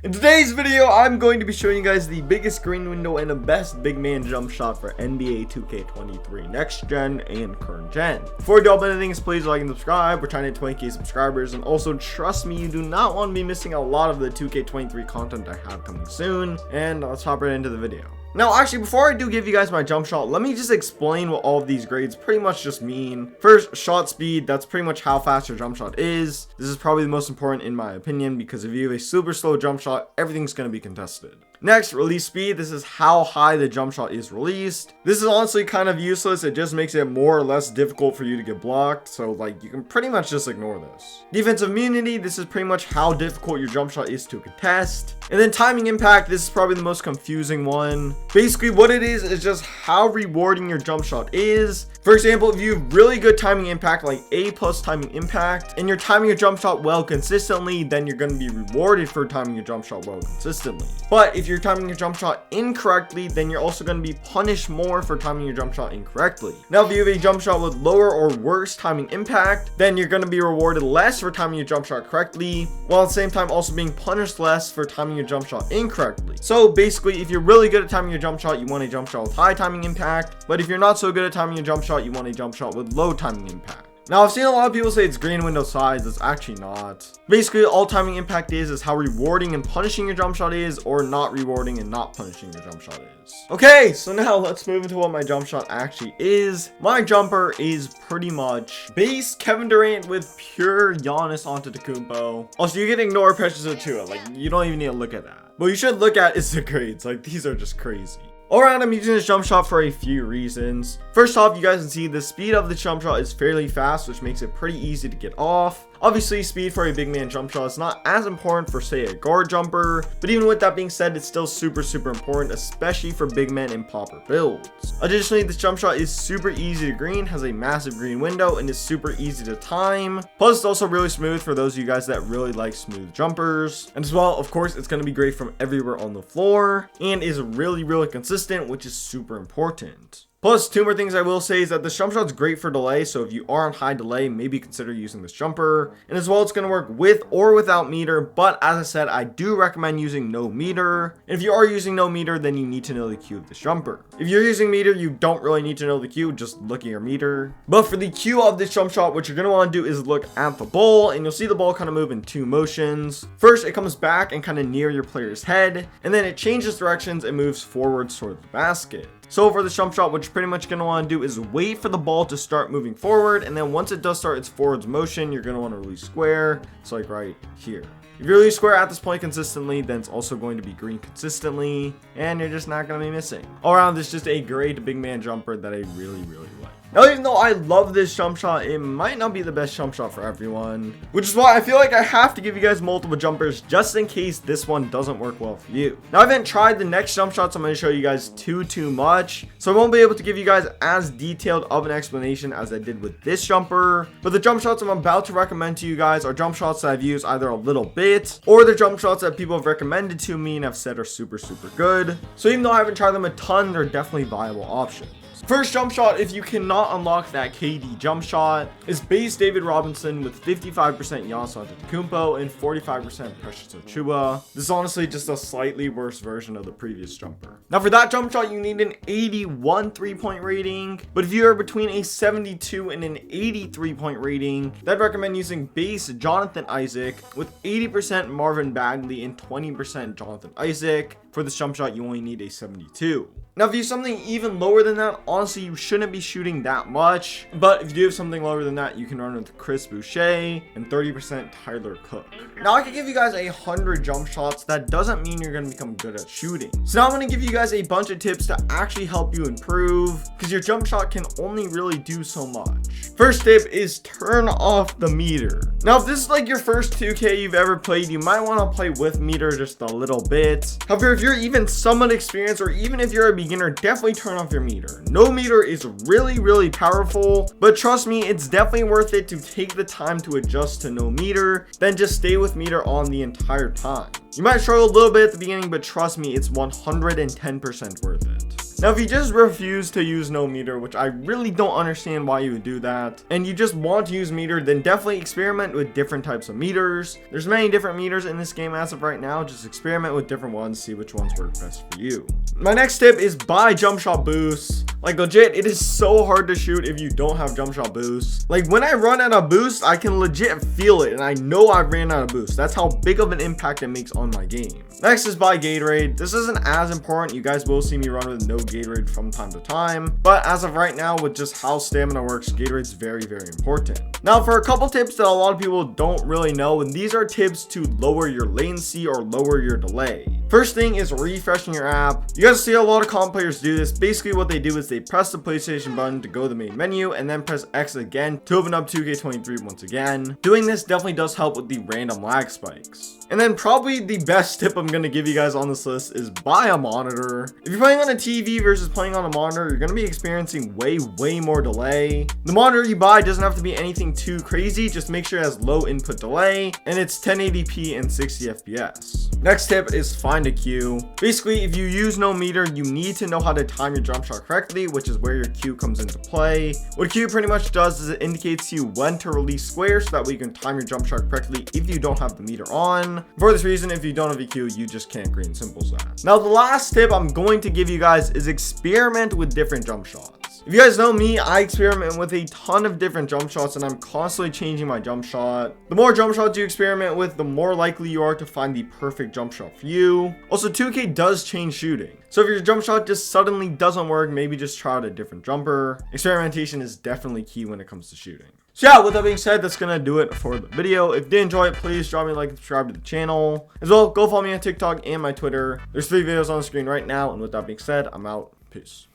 In today's video, I'm going to be showing you guys the biggest screen window and the best big man jump shot for NBA 2K23 next gen and current gen. Before we do all anything, please like and subscribe. We're trying to hit 20k subscribers, and also trust me, you do not want to be missing a lot of the 2K23 content I have coming soon. And let's hop right into the video. Now, actually, before I do give you guys my jump shot, let me just explain what all of these grades pretty much just mean. First, shot speed. That's pretty much how fast your jump shot is. This is probably the most important in my opinion, because if you have a super slow jump shot, everything's going to be contested. Next, release speed. This is how high the jump shot is released. This is honestly kind of useless. It just makes it more or less difficult for you to get blocked. So like, you can pretty much just ignore this. Defensive immunity. This is pretty much how difficult your jump shot is to contest. And then timing impact. This is probably the most confusing one. Basically what it is just how rewarding your jump shot is. For example, if you have really good timing impact, like A+ timing impact, and you're timing your jump shot well consistently, then you're going to be rewarded for timing your jump shot well consistently. But if you're timing your jump shot incorrectly, then you're also going to be punished more for timing your jump shot incorrectly. Now, if you have a jump shot with lower or worse timing impact, then you're going to be rewarded less for timing your jump shot correctly, while at the same time also being punished less for timing your jump shot incorrectly. So basically, if you're really good at timing your jump shot, you want a jump shot with high timing impact. But if you're not so good at timing your jump shot, you want a jump shot with low timing impact. Now, I've seen a lot of people say it's green window size. It's actually not. Basically, all timing impact is how rewarding and punishing your jump shot is, or not rewarding and not punishing your jump shot is. Okay, so now let's move into what my jump shot actually is. My jumper is pretty much base Kevin Durant with pure Giannis Antetokounmpo. Also, you can ignore Precious Achiuwa. Like, you don't even need to look at that. What you should look at is the grades. Like, these are just crazy. Alright, I'm using this jump shot for a few reasons. First off, you guys can see the speed of the jump shot is fairly fast, which makes it pretty easy to get off. Obviously, speed for a big man jump shot is not as important for, say, a guard jumper, but even with that being said, it's still super important, especially for big men in popper builds. Additionally, this jump shot is super easy to green, has a massive green window, and is super easy to time. Plus, it's also really smooth for those of you guys that really like smooth jumpers. And as well, of course, it's going to be great from everywhere on the floor, and is really consistent, which is super important. Plus, two more things I will say is that this jump shot's great for delay, so if you are on high delay, maybe consider using this jumper. And as well, it's going to work with or without meter, but as I said, I do recommend using no meter. And if you are using no meter, then you need to know the Q of this jumper. If you're using meter, you don't really need to know the Q, just look at your meter. But for the Q of this jump shot, what you're going to want to do is look at the ball, and you'll see the ball kind of move in two motions. First, it comes back and kind of near your player's head, and then it changes directions and moves forwards toward the basket. So for the jump shot, what you're pretty much going to want to do is wait for the ball to start moving forward, and then once it does start its forwards motion, you're going to want to release square. So like right here. If you release square at this point consistently, then it's also going to be green consistently, and you're just not going to be missing. All around, this is just a great big man jumper that I really like. Now, even though I love this jump shot, it might not be the best jump shot for everyone, which is why I feel like I have to give you guys multiple jumpers just in case this one doesn't work well for you. Now, I haven't tried the next jump shots I'm going to show you guys too much, so I won't be able to give you guys as detailed of an explanation as I did with this jumper. But the jump shots I'm about to recommend to you guys are jump shots that I've used either a little bit, or the jump shots that people have recommended to me and have said are super good. So even though I haven't tried them a ton, they're definitely viable options. First jump shot, if you cannot unlock that KD jump shot, is base David Robinson with 55% Giannis Antetokounmpo and 45% Precious Achiuwa. This is honestly just a slightly worse version of the previous jumper. Now for that jump shot, you need an 81 3-point rating, but if you are between a 72 and an 83 point rating, then I'd recommend using base Jonathan Isaac with 80% Marvin Bagley and 20% Jonathan Isaac. For this jump shot, you only need a 72. Now, if you have something even lower than that, honestly, you shouldn't be shooting that much. But if you do have something lower than that, you can run with Chris Boucher and 30% Tyler Cook. Now, I could give you guys 100 jump shots. That doesn't mean you're going to become good at shooting. So now I'm going to give you guys a bunch of tips to actually help you improve, because your jump shot can only really do so much. First tip is turn off the meter. Now, if this is like your first 2K you've ever played, you might want to play with meter just a little bit. However, if you're even somewhat experienced, or even if you're a beginner, definitely turn off your meter. No meter is really powerful, but trust me, it's definitely worth it to take the time to adjust to no meter, then just stay with meter on the entire time. You might struggle a little bit at the beginning, but trust me, it's 110% worth it. Now, if you just refuse to use no meter, which I really don't understand why you would do that, and you just want to use meter, then definitely experiment with different types of meters. There's many different meters in this game as of right now. Just experiment with different ones, see which ones work best for you. My next tip is buy jump shot boosts. Like legit, it is so hard to shoot if you don't have jump shot boosts. Like when I run out of boost, I can legit feel it, and I know I ran out of boost. That's how big of an impact it makes on my game. Next is buy Gatorade. This isn't as important. You guys will see me run with no Gatorade from time to time, but as of right now, with just how stamina works, Gatorade's very, very important. Now for a couple tips that a lot of people don't really know, and these are tips to lower your latency or lower your delay. First thing is refreshing your app. You guys see a lot of comp players do this. Basically what they do is they press the PlayStation button to go to the main menu and then press X again to open up 2K23 once again. Doing this definitely does help with the random lag spikes. And then probably the best tip I'm going to give you guys on this list is buy a monitor. If you're playing on a TV versus playing on a monitor, you're going to be experiencing way more delay. The monitor you buy doesn't have to be anything too crazy. Just make sure it has low input delay and it's 1080p and 60 FPS. Next tip is find a cue. Basically, if you use no meter, you need to know how to time your jump shot correctly, which is where your cue comes into play. What a cue pretty much does is it indicates to you when to release squares so that way you can time your jump shot correctly if you don't have the meter on. For this reason, if you don't have a cue, you just can't green simples that. Now, the last tip I'm going to give you guys is experiment with different jump shots. If you guys know me, I experiment with a ton of different jump shots and I'm constantly changing my jump shot. The more jump shots you experiment with, the more likely you are to find the perfect jump shot for you. Also, 2K does change shooting. So if your jump shot just suddenly doesn't work, maybe just try out a different jumper. Experimentation is definitely key when it comes to shooting. So yeah, with that being said, that's gonna do it for the video. If you did enjoy it, please drop me a like and subscribe to the channel. As well, go follow me on TikTok and my Twitter. There's 3 videos on the screen right now. And with that being said, I'm out. Peace.